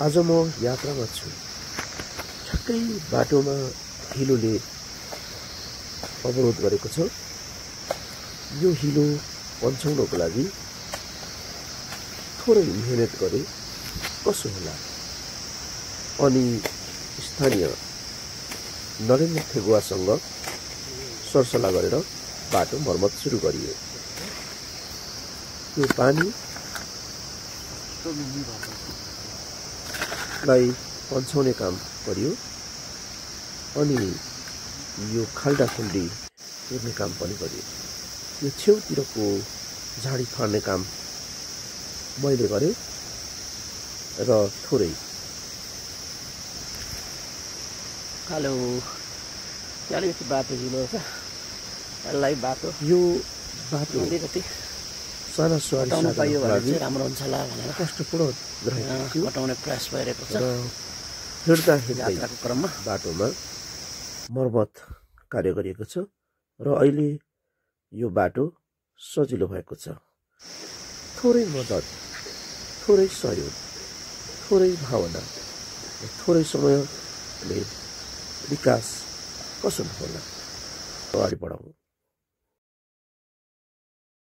आज म यात्रामा छु। ठ्याक्कै बाटोमा हिलोले अवरोध गरेको छ। यो हिलो पन्छाउनको लागि थोरै मेहनत गरे कसो होला। अनि स्थानीय नरेन्द्र ठेगुवासँग सरसल्लाह गरेर बाटो मर्मत सुरु गरियो। यो पानी लाई पन्छाउने काम गरियो अनि यो खाल्डा खुल्डी पुर्ने काम पनि गरियो। यो छेउतिरको झाडी फाड्ने काम मैले गरेँ र थोरै हेलो अलिकति बाटो हिलो छ यसलाई बाटो यो बाटो अलिकति साना सवारी पाइयो भने चाहिँ राम्रो हुन्छ होला भनेर कष्टपूर्ण रहेको थियो। कटाउने प्रयास भइरहेको छ र हिँड्दा यात्राको क्रममा बाटोमा मर्मत कार्य गरिएको छ र अहिले यो बाटो सजिलो भएको छ। थोरै मद्दत, थोरै सहयोग, थोरै भावना, थोरै समयले विकास कसो होला अगाडि बढाउँ।